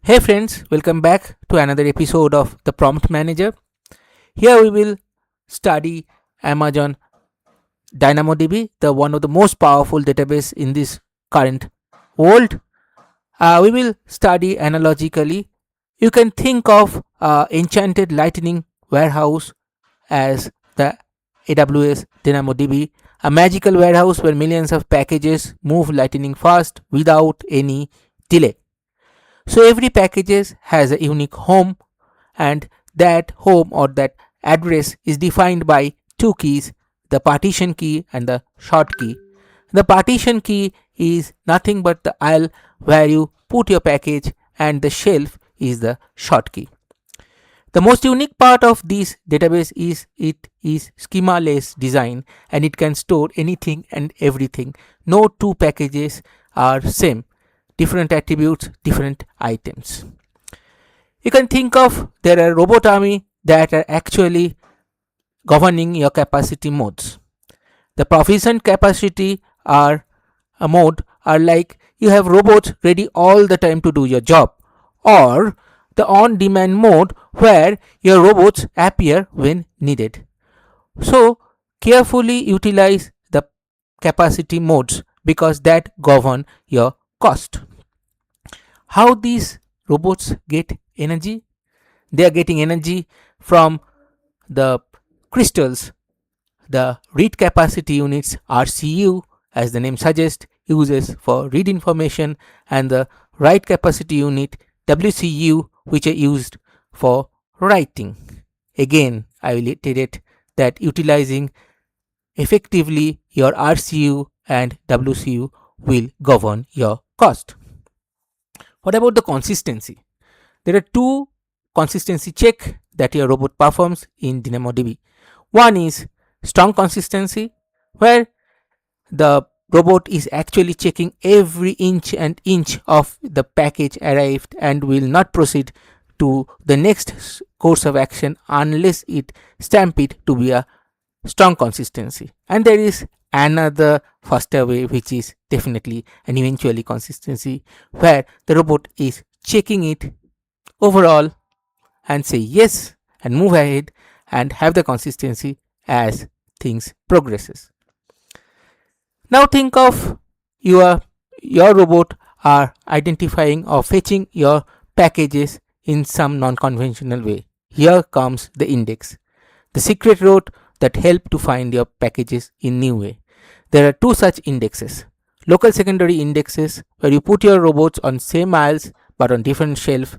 Hey friends, welcome back to another episode of the Prompt Manager. Here we will study Amazon DynamoDB, the one of the most powerful database in this current world. We will study analogically. You can think of Enchanted Lightning Warehouse as the AWS DynamoDB, a magical warehouse where millions of packages move lightning fast without any delay. So every packages has a unique home, and that home or that address is defined by two keys, the partition key and the short key. The partition key is nothing but the aisle where you put your package, and the shelf is the short key. The most unique part of this database is it is schema-less design, and it can store anything and everything. No two packages are same, different attributes, different items. You can think of there are robot army that are actually governing your capacity modes. The proficient capacity are a mode are like you have robots ready all the time to do your job, or the on-demand mode where your robots appear when needed. So carefully utilize the capacity modes because that govern your cost. How these robots get energy? They are getting energy from the crystals. The read capacity units RCU, as the name suggests, uses for read information, and the write capacity unit WCU, which are used for writing. Again, I will iterate that utilizing effectively your RCU and WCU will govern your cost. What about the consistency? There are two consistency check that your robot performs in DynamoDB. One is strong consistency, where the robot is actually checking every inch and inch of the package arrived and will not proceed to the next course of action unless it stamp it to be a strong consistency. And there is another faster way, which is definitely an eventually consistency, where the robot is checking it overall and say yes and move ahead and have the consistency as things progresses. Now think of your robot are identifying or fetching your packages in some non-conventional way. Here comes the index, the secret route that help to find your packages in new way. There are two such indexes. Local secondary indexes, where you put your robots on same aisles but on different shelf,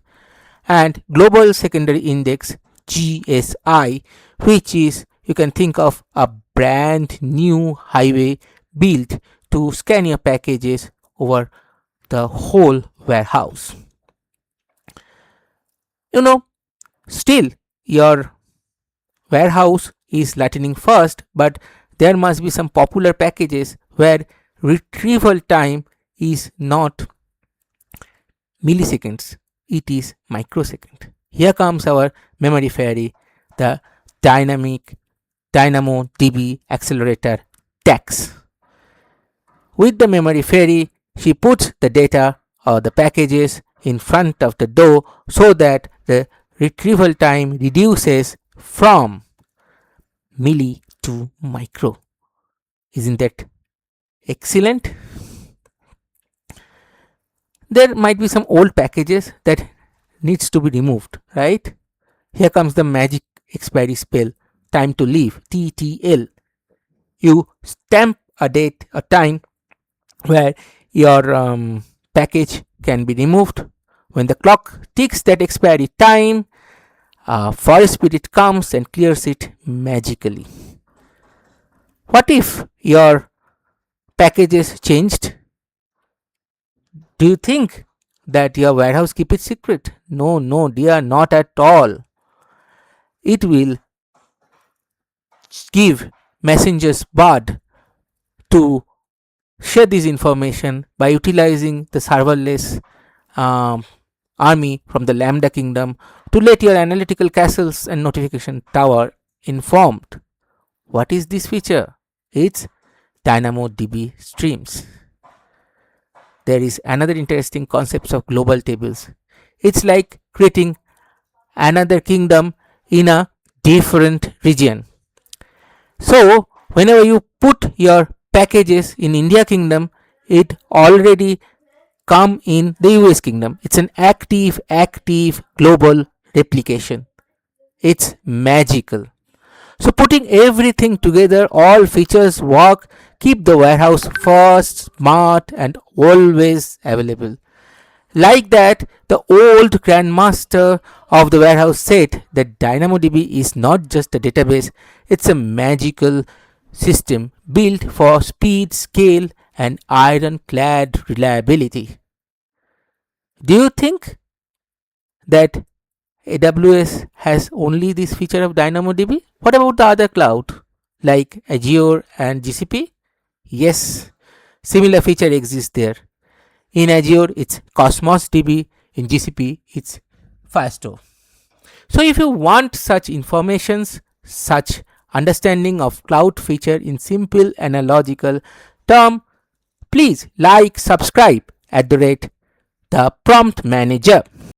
and global secondary index GSI, which is you can think of a brand new highway built to scan your packages over the whole warehouse. Still your warehouse is lightning fast, but there must be some popular packages where retrieval time is not milliseconds, it is microsecond. Here comes our memory fairy, the dynamic DynamoDB accelerator DAX. With the memory fairy, she puts the data or the packages in front of the door so that the retrieval time reduces from milli to micro. Isn't that excellent? There might be some old packages that needs to be removed, right? Here comes the magic expiry spell, time to leave, TTL. You stamp a date, a time where your package can be removed. When the clock ticks that expiry time, forest spirit comes and clears it magically. What if your packages changed? Do you think that your warehouse keep it secret? No, dear, not at all. It will give messengers bud to share this information by utilizing the serverless army from the Lambda kingdom to let your analytical castles and notification tower informed. What is this feature? It's DynamoDB streams. There is another interesting concept of global tables. It's like creating another kingdom in a different region. So whenever you put your packages in India kingdom, it already come in the US kingdom. It's an active global replication. It's magical. So putting everything together, all features work, keep the warehouse fast, smart, and always available. Like that, the old grandmaster of the warehouse said that DynamoDB is not just a database, it's a magical system built for speed, scale, and ironclad reliability. Do you think that AWS has only this feature of DynamoDB? What about the other cloud like Azure and GCP? Yes, similar feature exists there. In Azure, it's Cosmos DB. In GCP, it's Firestore. So if you want such informations, such understanding of cloud feature in simple analogical term, please like, subscribe @ the Prompt Manager.